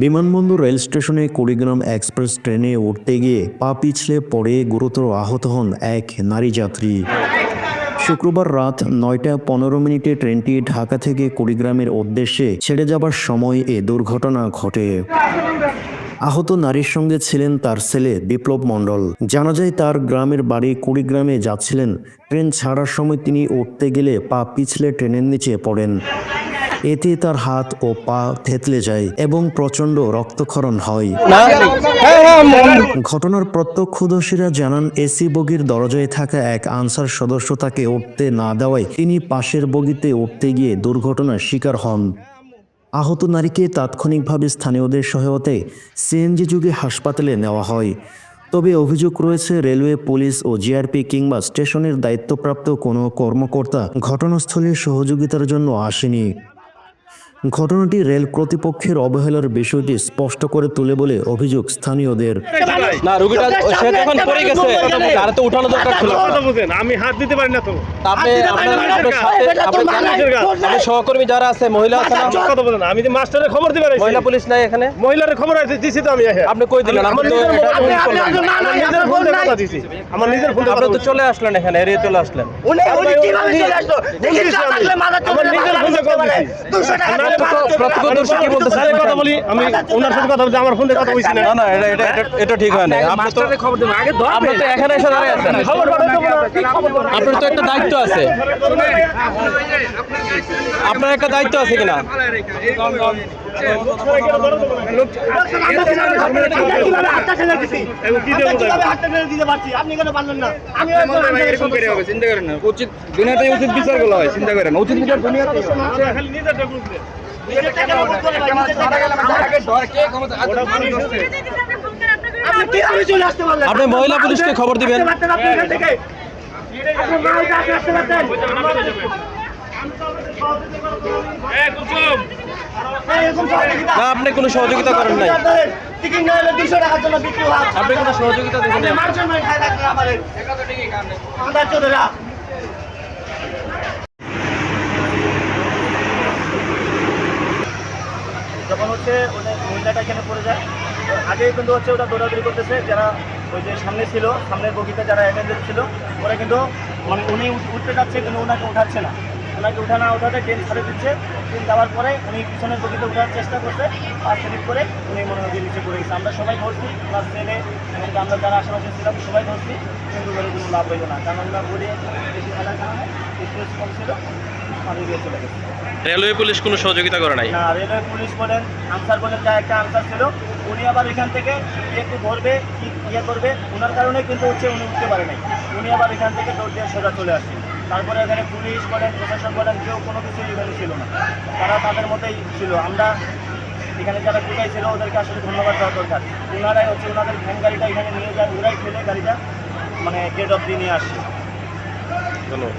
বিমানবন্দর রেল স্টেশনে কুড়িগ্রাম এক্সপ্রেস ট্রেনে উঠতে গিয়ে পা পিছলে পড়ে গুরুতর আহত হন এক নারী যাত্রী। শুক্রবার রাত ৯টা ১৫ ট্রেনটি ঢাকা থেকে কুড়িগ্রামের উদ্দেশ্যে ছেড়ে যাবার সময় এ দুর্ঘটনা ঘটে। আহত নারীর সঙ্গে ছিলেন তার ছেলে বিপ্লব মণ্ডল। জানা যায় তার গ্রামের বাড়ি কুড়িগ্রামে যাচ্ছিলেন। ট্রেন ছাড়ার সময় তিনি উঠতে গেলে পা পিছলে ট্রেনের নিচে পড়েন। এতে তার হাত ও পা থেতলে যায় এবং প্রচণ্ড রক্তক্ষরণ হয়। ঘটনার প্রত্যক্ষদর্শীরা জানান এসি বগির দরজায় থাকা এক আনসার সদস্য তাকে উঠতে না দেওয়ায় তিনি পাশের বগিতে উঠতে গিয়ে দুর্ঘটনার শিকার হন। আহত নারীকে তাৎক্ষণিকভাবে স্থানীয়দের সহায়তায় সিএনজি যুগে হাসপাতালে নেওয়া হয়। তবে অভিযোগ রয়েছে রেলওয়ে, পুলিশ ও জিআরপি কিংবা স্টেশনের দায়িত্বপ্রাপ্ত কোনো কর্মকর্তা ঘটনাস্থলে সহযোগিতার জন্য আসেনি। ঘটনাটি রেল কর্তৃপক্ষের অবহেলার বিষয়টি স্পষ্ট করে তুলে বলে অভিযোগ স্থানীয়দের। না, রোগীটা সে যখন পড়ে গেছে আর তো উঠানো দরকার ছিল। আমি হাত দিতে পারি না তো। আপনি সহকর্মী যারা আছে, মহিলা আছে না, কথা বলেন। আমি যে মাস্টারের খবর দিতে পারি, মহিলা পুলিশ নাই এখানে। মহিলার খবর আছে দিছি তো আমি। আপনি কই দিলেন? আমার নিজের ফোন দিয়ে কথা দিছি। আমার নিজের ফোন দিয়ে আপনি তো চলে আসলেন এখানে, এরিয়া চলে আসলেন। উনি কিভাবে চলে আসলো? দেখি আসলে মাথা আমার নিজের ফোন দিয়ে কথা দিছি। 200 টাকা প্রত্যক্ষদর্শী কি বলতেছে? কথা বলি আমি, ওনার সাথে কথা বলছি, আমার ফোন দিয়ে কথা বলছি না। না, এটা ঠিক হয় না। আপনি তো খবর দিবেন আগে, আপনি তো এখানে এসে দাঁড়িয়ে আছেন। আপনার তো একটা দায়িত্ব আছে, আপনার একটা দায়িত্ব আছে কিনা? উচিত দুনিয়াতেই উচিত বিচার গুলো হয়, চিন্তা করেন উচিত বিচার দুনিয়াতে। আপনি মহিলা পুলিশকে খবর দিবেন। না, আপনি কোনো সহযোগিতা করেন নাই। আপনি কোনো সহযোগিতা দেখেন নাই। যখন হচ্ছে ওদের মহিলাটা এখানে পড়ে যায়, আগেই কিন্তু হচ্ছে ওটা দৌড়াদৌড়ি করতেছে, যারা ওই যে সামনে ছিল, সামনের বগিতে যারা অ্যাটেন্ডেন্ট ছিল, ওরা কিন্তু মানে উনি উঠতে যাচ্ছে কিন্তু ওনাকে উঠাচ্ছে না। ওনাকে উঠা না উঠাতে ট্রেন ছাড়ে দিচ্ছে। ট্রেন যাওয়ার পরে উনি পিছনের বগিতে ওঠার চেষ্টা করছে, আর স্লিপ করে উনি মনে হয় নিচে পড়ে গেছে। আমরা সবাই ধরছি, ওনার ছেলে এবং আমরা যারা আশেপাশে ছিলাম সবাই ধরছি, কিন্তু করে কোনো লাভ হইল না, কারণ ওনার বডি বেশি খেলার কারণে স্ট্রেস কম ছিল, পানি দিয়ে চলে গেছে। রেলওয়ে পুলিশ কোনো সহযোগিতা করে নাই? না, রেলওয়ে পুলিশ বলেন, আনসার বলেন, যা একটা আনসার ছিল, উনি আবার এখান থেকে একটু ধরবে কি ইয়ে করবে, ওনার কারণে কিন্তু হচ্ছে উনি উঠতে পারে নাই। উনি আবার এখান থেকে দৌড় দিয়ে সোজা চলে আসে। তারপরে এখানে পুলিশ বলেন, প্রশাসন বলেন, কেউ কোনো কিছু এখানে ছিল না, তারা তাদের মতোই ছিল। আমরা এখানে যারা কোথায় ছিল ওদেরকে আসলে ধন্যবাদ দেওয়া দরকার। ওনারাই হচ্ছে ওনাদের ভ্যান গাড়িটা এখানে নিয়ে যায়, ওরাই ফেলে গাড়িটা মানে গেট অফ দিয়ে নিয়ে আসছে। ধন্যবাদ।